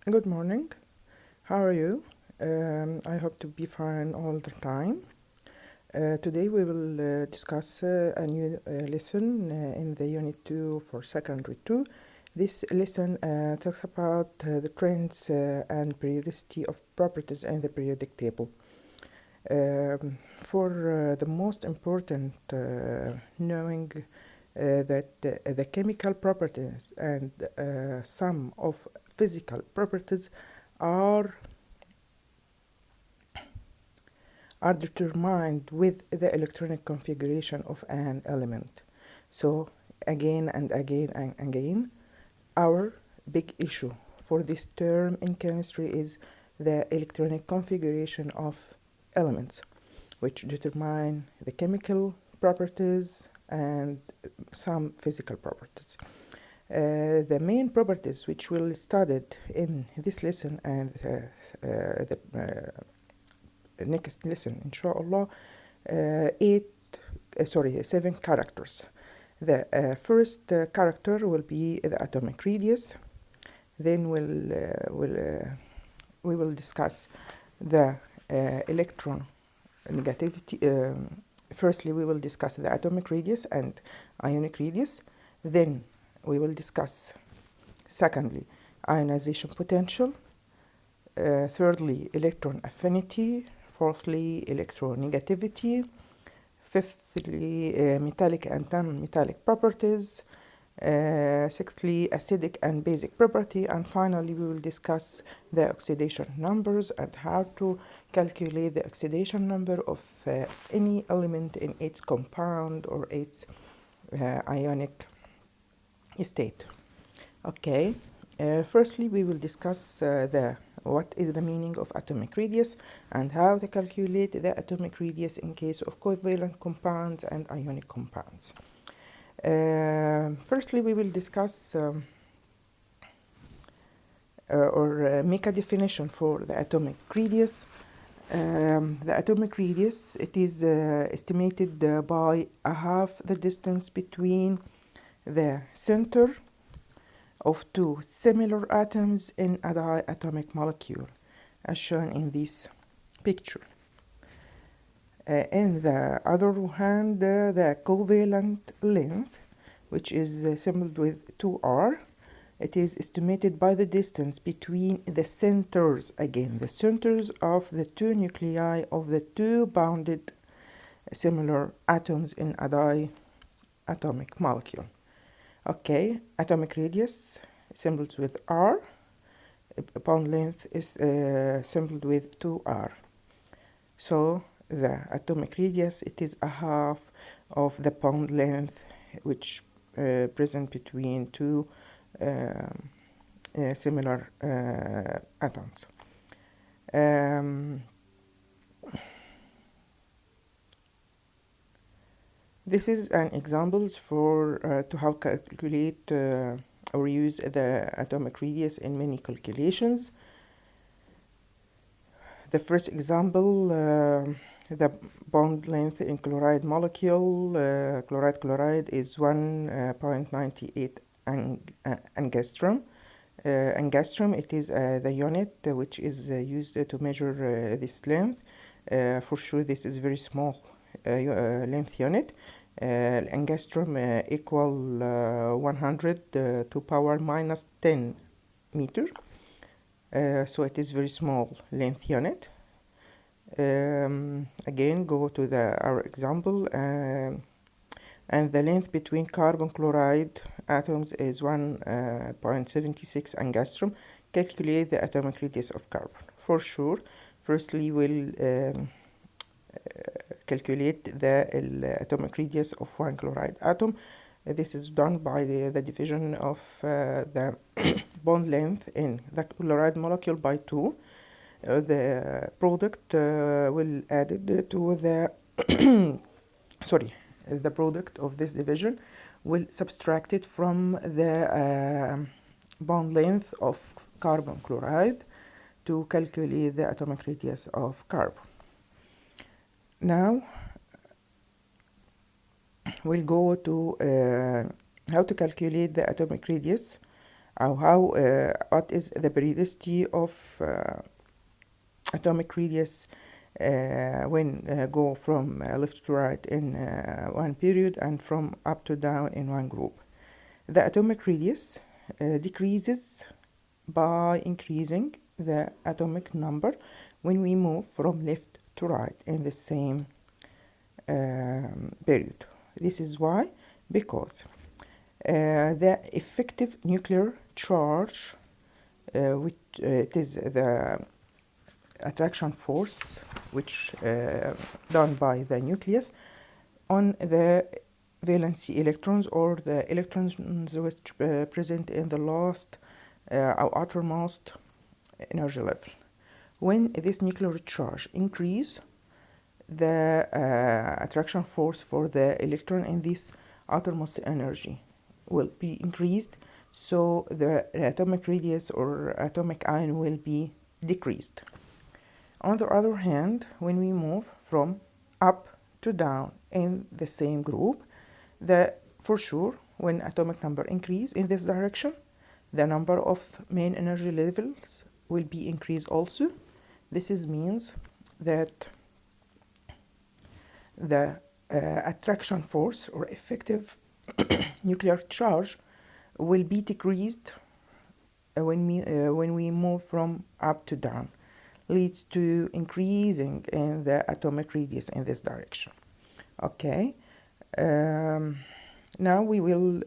Good morning. How are you? I hope to be fine all the time. Today we will discuss a new lesson in the Unit 2 for Secondary 2. This lesson talks about the trends and periodicity of properties in the periodic table. For the most important, knowing that the chemical properties and some of physical properties are determined with the electronic configuration of an element. So again and again and again, our big issue for this term in chemistry is the electronic configuration of elements, which determine the chemical properties and some physical properties. The main properties which we'll study in this lesson and the next lesson, inshallah, seven characters. The first character will be the atomic radius. Then we will discuss the electron negativity. Firstly, we will discuss the atomic radius and ionic radius. Then we will discuss, secondly, ionization potential. Thirdly, electron affinity. Fourthly, electronegativity. Fifthly, metallic and non-metallic properties. Sixthly, acidic and basic property. And finally, we will discuss the oxidation numbers and how to calculate the oxidation number of any element in its compound or its ionic state. Okay. Firstly, we will discuss what is the meaning of atomic radius and how to calculate the atomic radius in case of covalent compounds and ionic compounds. Firstly, we will discuss or make a definition for the atomic radius. The atomic radius, it is estimated by half the distance between the center of two similar atoms in a diatomic molecule, as shown in this picture. In the other hand, the covalent length, which is symbolized with 2r, it is estimated by the distance between the centers, again, the centers of the two nuclei of the two bounded similar atoms in a diatomic molecule. Okay, atomic radius symbolized with r, bond length is symbolized with 2r. So the atomic radius, it is a half of the bond length which present between two similar atoms. This is an examples for to how calculate or use the atomic radius in many calculations. The first example, the bond length in chloride molecule, chloride is 1.98 angstrom. Angstrom, it is the unit which is used to measure this length. For sure, this is very small length unit. Angstrom equal 100 to power minus 10 meter. So it is very small length unit. Again, go to our example, and the length between carbon chloride atoms is 1.76 angstrom. Calculate the atomic radius of carbon. For sure, firstly we'll calculate the atomic radius of one chloride atom. This is done by the division of the bond length in the chloride molecule by 2. The product will added to the the product of this division will subtract it from the bond length of carbon chloride to calculate the atomic radius of carbon. Now we'll go to how to calculate the atomic radius what is the periodicity of atomic radius when go from left to right in one period and from up to down in one group. The atomic radius decreases by increasing the atomic number when we move from left to right in the same period. This is why, because the effective nuclear charge, which it is the attraction force which done by the nucleus on the valency electrons, or the electrons which present in the last or outermost energy level. When this nuclear charge increase, the attraction force for the electron in this outermost energy will be increased, so the atomic radius or atomic ion will be decreased. On the other hand, when we move from up to down in the same group, for sure, when atomic number increase in this direction, the number of main energy levels will be increased also. This means that the attraction force or effective nuclear charge will be decreased when we move from up to down, leads to increasing in the atomic radius in this direction. Okay, now we will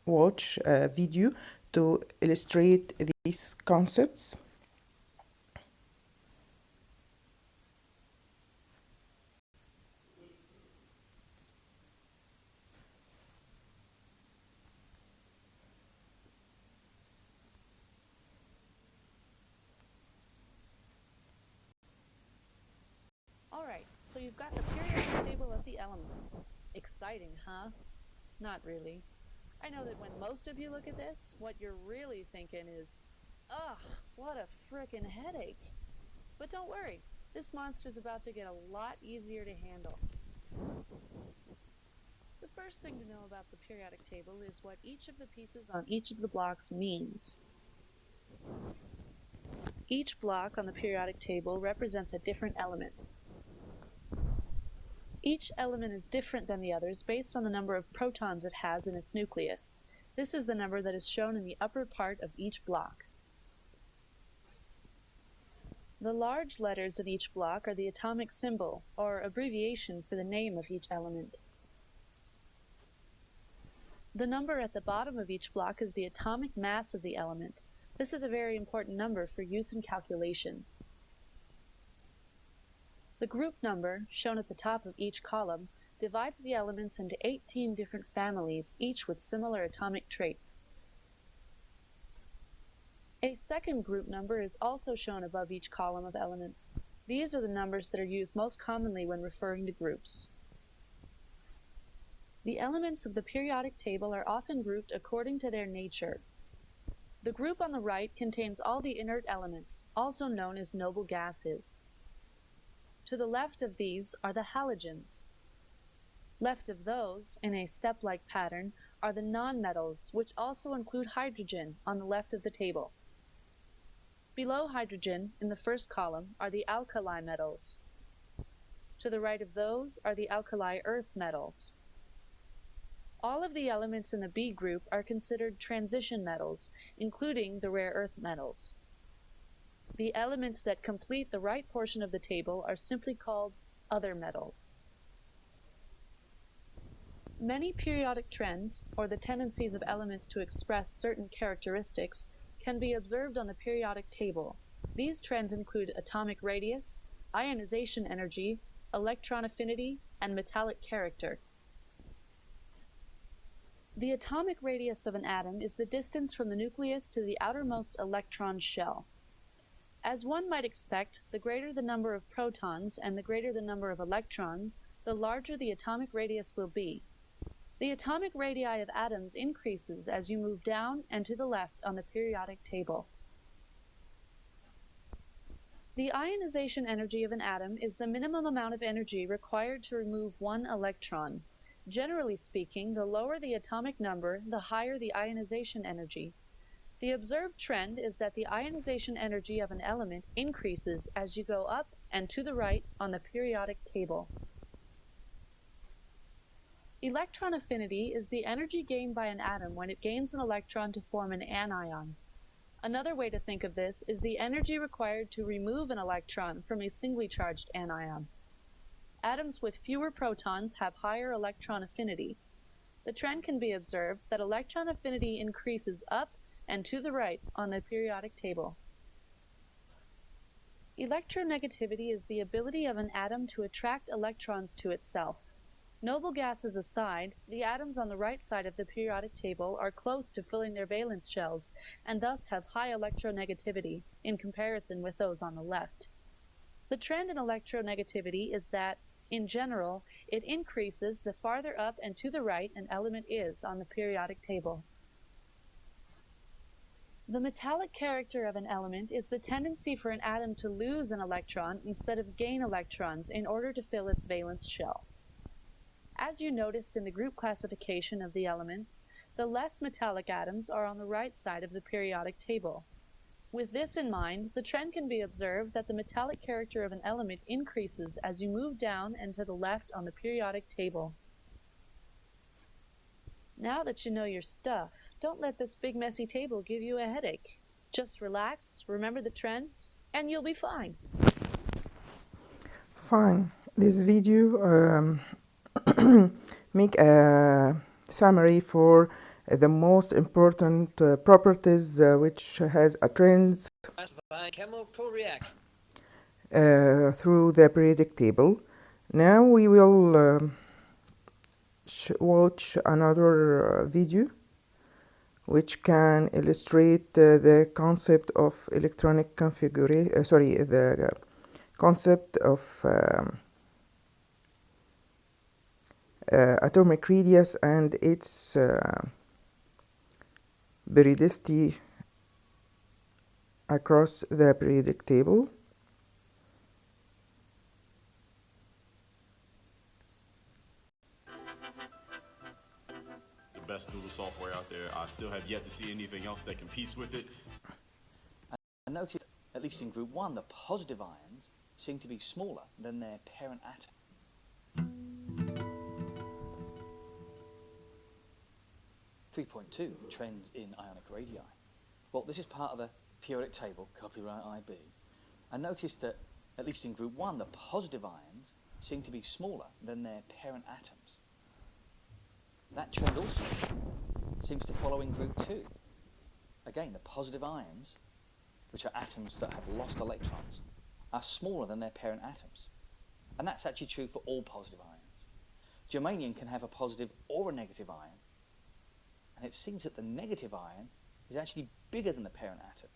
watch a video to illustrate these concepts. Alright, so you've got the periodic table of the elements. Exciting, huh? Not really. I know that when most of you look at this, what you're really thinking is, ugh, what a frickin' headache. But don't worry, this monster's about to get a lot easier to handle. The first thing to know about the periodic table is what each of the pieces on each of the blocks means. Each block on the periodic table represents a different element. Each element is different than the others based on the number of protons it has in its nucleus. This is the number that is shown in the upper part of each block. The large letters in each block are the atomic symbol, or abbreviation for the name of each element. The number at the bottom of each block is the atomic mass of the element. This is a very important number for use in calculations. The group number, shown at the top of each column, divides the elements into 18 different families, each with similar atomic traits. A second group number is also shown above each column of elements. These are the numbers that are used most commonly when referring to groups. The elements of the periodic table are often grouped according to their nature. The group on the right contains all the inert elements, also known as noble gases. To the left of these are the halogens. Left of those, in a step-like pattern, are the nonmetals, which also include hydrogen on the left of the table. Below hydrogen, in the first column, are the alkali metals. To the right of those are the alkali earth metals. All of the elements in the B group are considered transition metals, including the rare earth metals. The elements that complete the right portion of the table are simply called other metals. Many periodic trends, or the tendencies of elements to express certain characteristics, can be observed on the periodic table. These trends include atomic radius, ionization energy, electron affinity, and metallic character. The atomic radius of an atom is the distance from the nucleus to the outermost electron shell. As one might expect, the greater the number of protons and the greater the number of electrons, the larger the atomic radius will be. The atomic radii of atoms increases as you move down and to the left on the periodic table. The ionization energy of an atom is the minimum amount of energy required to remove one electron. Generally speaking, the lower the atomic number, the higher the ionization energy. The observed trend is that the ionization energy of an element increases as you go up and to the right on the periodic table. Electron affinity is the energy gained by an atom when it gains an electron to form an anion. Another way to think of this is the energy required to remove an electron from a singly charged anion. Atoms with fewer protons have higher electron affinity. The trend can be observed that electron affinity increases up and to the right on the periodic table. Electronegativity is the ability of an atom to attract electrons to itself. Noble gases aside, the atoms on the right side of the periodic table are close to filling their valence shells and thus have high electronegativity in comparison with those on the left. The trend in electronegativity is that, in general, it increases the farther up and to the right an element is on the periodic table. The metallic character of an element is the tendency for an atom to lose an electron instead of gain electrons in order to fill its valence shell. As you noticed in the group classification of the elements, the less metallic atoms are on the right side of the periodic table. With this in mind, the trend can be observed that the metallic character of an element increases as you move down and to the left on the periodic table. Now that you know your stuff, don't let this big messy table give you a headache. Just relax, remember the trends, and you'll be fine. Fine. This video make a summary for the most important properties which has a trends chemical reaction through the periodic table. Now we will watch another video which can illustrate the concept of electronic configuration, the concept of atomic radius and its periodicity across the periodic table. The best little software out there. I still have yet to see anything else that competes with it. I noticed, at least in group 1, the positive ions seem to be smaller than their parent atom. 3.2 trends in ionic radii. Well, this is part of the periodic table, copyright IB. I noticed that, at least in group 1, the positive ions seem to be smaller than their parent atoms. That trend also seems to follow in group 2. Again, the positive ions, which are atoms that have lost electrons, are smaller than their parent atoms. And that's actually true for all positive ions. Germanium can have a positive or a negative ion, and it seems that the negative ion is actually bigger than the parent atom.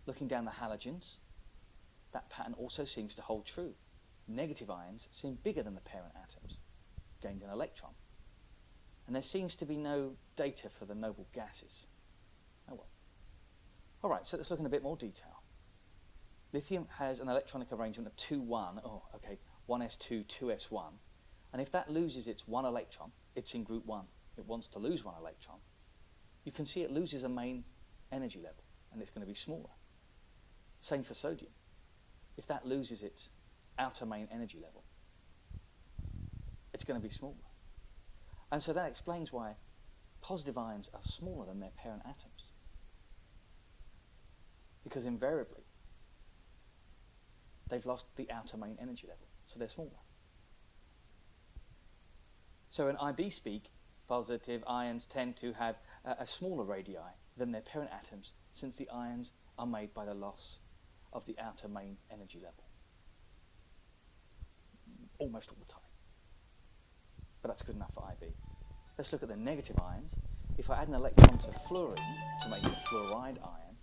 Looking down the halogens, that pattern also seems to hold true. Negative ions seem bigger than the parent atoms, gained an electron. And there seems to be no data for the noble gases. Oh well. All right, so let's look in a bit more detail. Lithium has an electronic arrangement of 2-1, 1s2, 2s1. And if that loses its one electron, it's in group 1, it wants to lose one electron, you can see it loses a main energy level, and it's going to be smaller. Same for sodium. If that loses its outer main energy level, it's going to be smaller. And so that explains why positive ions are smaller than their parent atoms. Because invariably, they've lost the outer main energy level, so they're smaller. So in IB speak, positive ions tend to have a smaller radii than their parent atoms, since the ions are made by the loss of the outer main energy level. Almost all the time. But that's good enough for IB. Let's look at the negative ions. If I add an electron to fluorine to make a fluoride ion,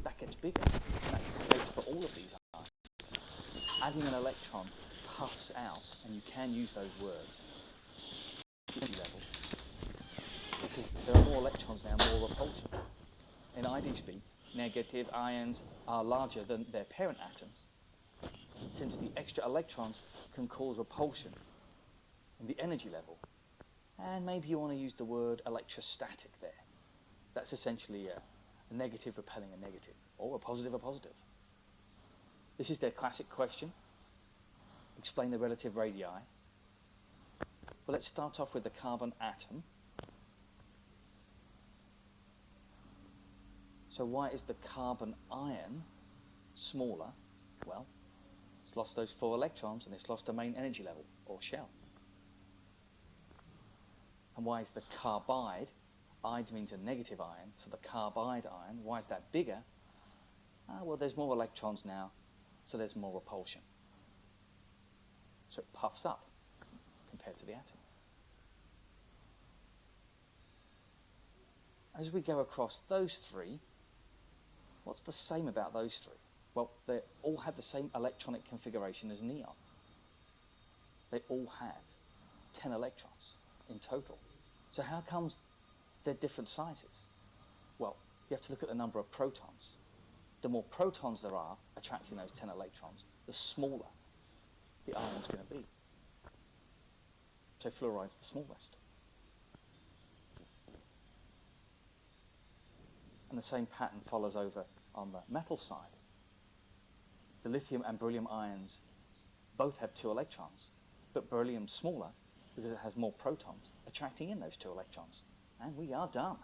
that gets bigger. And that's the case for all of these ions. Adding an electron puffs out, and you can use those words, energy level, because there are more electrons now, more repulsion. In ID speak, negative ions are larger than their parent atoms, since the extra electrons can cause repulsion in the energy level. And maybe you want to use the word electrostatic there. That's essentially a negative repelling a negative, or a positive a positive. This is their classic question. Explain the relative radii. Well, let's start off with the carbon atom. So why is the carbon ion smaller? Well, it's lost those 4 electrons and it's lost a main energy level, or shell. And why is the carbide, ide means a negative ion, so the carbide ion, why is that bigger? Well, there's more electrons now, so there's more repulsion. So it puffs up compared to the atom. As we go across those 3, what's the same about those 3? Well, they all have the same electronic configuration as neon. They all have 10 electrons in total. So how comes they're different sizes? Well, you have to look at the number of protons. The more protons there are attracting those 10 electrons, the smaller the ion's going to be. So fluoride's the smallest. And the same pattern follows over on the metal side. The lithium and beryllium ions both have 2 electrons, but beryllium's smaller because it has more protons attracting in those 2 electrons. And we are done.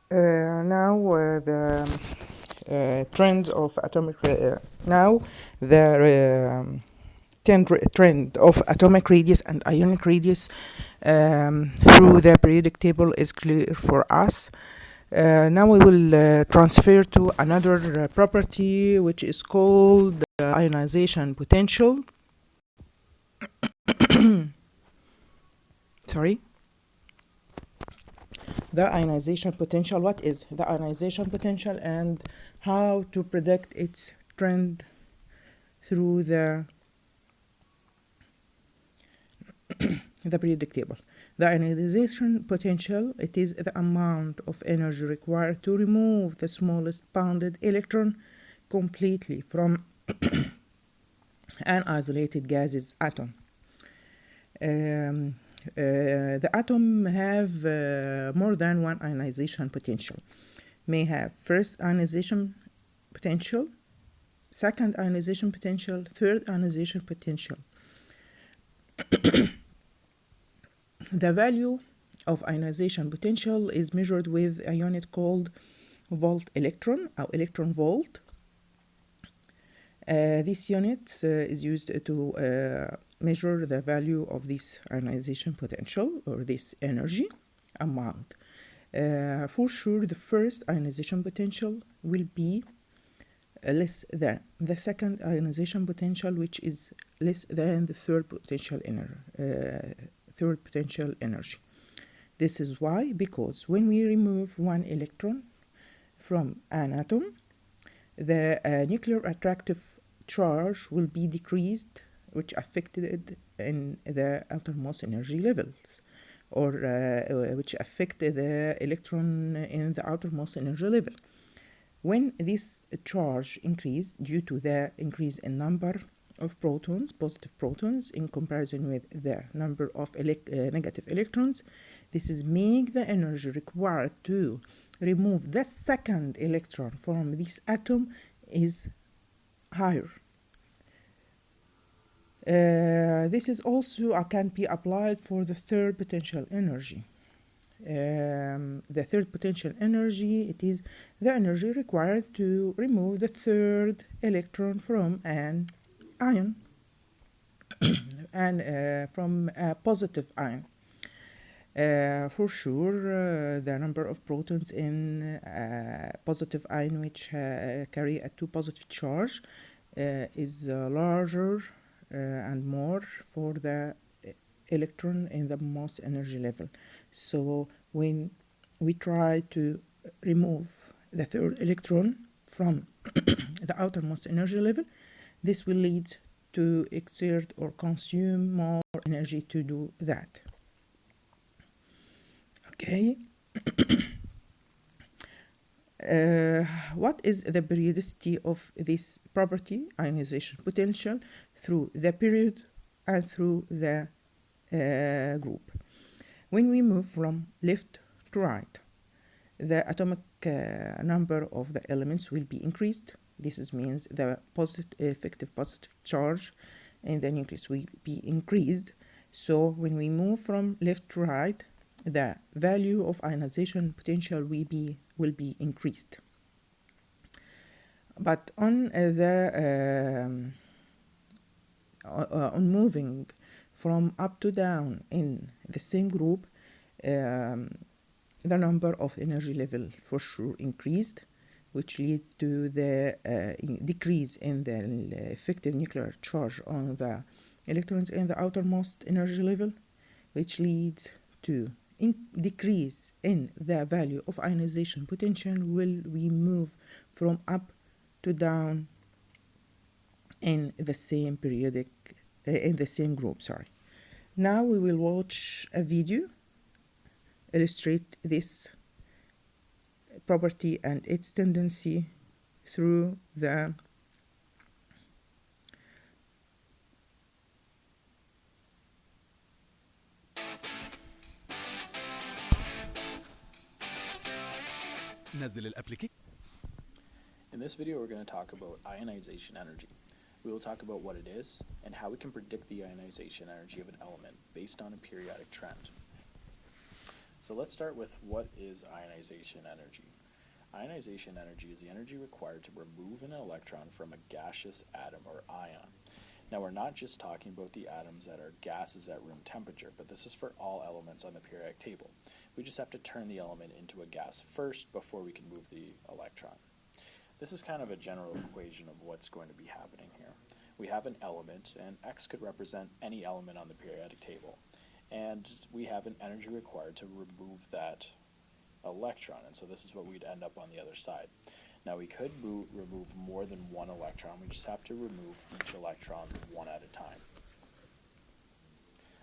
Now the trend of atomic now the trend of atomic radius and ionic radius through the periodic table is clear for us. Now we will transfer to another property which is called the ionization potential. Sorry. The ionization potential. What is the ionization potential and how to predict its trend through the periodic table? The ionization potential, it is the amount of energy required to remove the smallest bounded electron completely from an isolated gase's atom. The atom have more than one ionization potential. May have first ionization potential, second ionization potential, third ionization potential. The value of ionization potential is measured with a unit called volt electron or electron volt. This unit is used to measure the value of this ionization potential or this energy amount. For sure, the first ionization potential will be less than the second ionization potential, which is less than the third potential energy. This is why, because when we remove one electron from an atom, the nuclear attractive charge will be decreased, which affected in the outermost energy levels, or which affect the electron in the outermost energy level. When this charge increase due to the increase in number of protons, positive protons, in comparison with the number of negative electrons, this is make the energy required to remove the second electron from this atom is higher. This is also can be applied for the third potential energy. The third potential energy, it is the energy required to remove the third electron from an ion and from a positive ion. For sure, the number of protons in a positive ion which carry a 2 positive charge is larger and more for the electron in the most energy level. So when we try to remove the third electron from the outermost energy level, this will lead to exert or consume more energy to do that. Okay. What is the periodicity of this property, ionization potential, through the period and through the group? When we move from left to right, the atomic number of the elements will be increased. This means the effective positive charge in the nucleus will be increased. So when we move from left to right, the value of ionization potential will be increased. But on on moving from up to down in the same group, the number of energy level for sure increased, which lead to the decrease in the effective nuclear charge on the electrons in the outermost energy level, which leads to decrease in the value of ionization potential when we move from up to down in the same periodic in the same group. Now we will watch a video illustrate this property and its tendency through the In this video, we're going to talk about ionization energy. We will talk about what it is and how we can predict the ionization energy of an element based on a periodic trend. So let's start with what is ionization energy. Ionization energy is the energy required to remove an electron from a gaseous atom or ion. Now, we're not just talking about the atoms that are gases at room temperature, but this is for all elements on the periodic table. We just have to turn the element into a gas first before we can move the electron. This is kind of a general equation of what's going to be happening here. We have an element, and X could represent any element on the periodic table. And we have an energy required to remove that electron, and so this is what we'd end up on the other side. Now, we could remove more than one electron. We just have to remove each electron one at a time.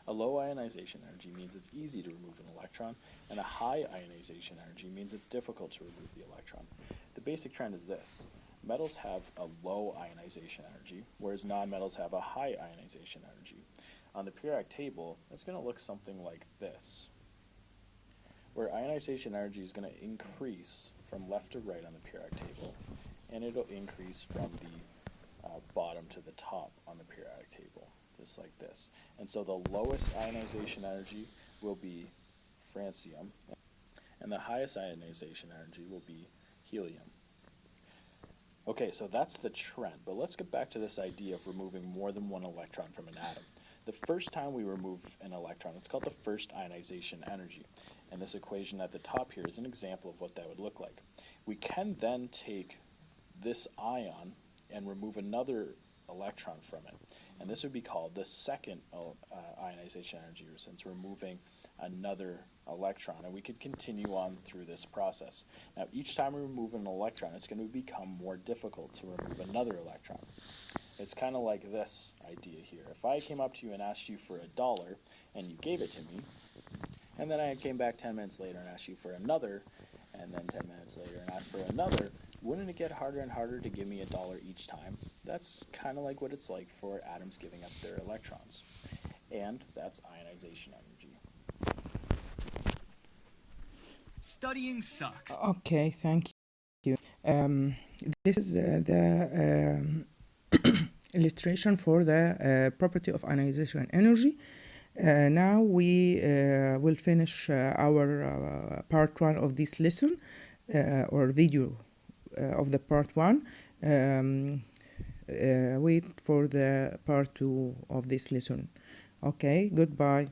A low ionization energy means it's easy to remove an electron, and a high ionization energy means it's difficult to remove the electron. The basic trend is this. Metals have a low ionization energy, whereas nonmetals have a high ionization energy. On the periodic table, it's going to look something like this, where ionization energy is going to increase from left to right on the periodic table, and it'll increase from the bottom to the top on the periodic table, just like this. And so the lowest ionization energy will be francium, and the highest ionization energy will be helium. Okay, so that's the trend, but let's get back to this idea of removing more than one electron from an atom. The first time we remove an electron, it's called the first ionization energy. And this equation at the top here is an example of what that would look like. We can then take this ion and remove another electron from it. And this would be called the second ionization energy, since we're removing another electron. And we could continue on through this process. Now, each time we remove an electron, it's going to become more difficult to remove another electron. It's kind of like this idea here. If I came up to you and asked you for $1 and you gave it to me, and then I came back 10 minutes later and asked you for another, and then 10 minutes later and asked for another, wouldn't it get harder and harder to give me $1 each time? That's kind of like what it's like for atoms giving up their electrons. And that's ionization energy. Studying sucks. Okay, thank you. This is the illustration for the property of ionization energy. Now we will finish our part 1 of this lesson, or video of the part 1. Wait for the part 2 of this lesson. Okay, goodbye.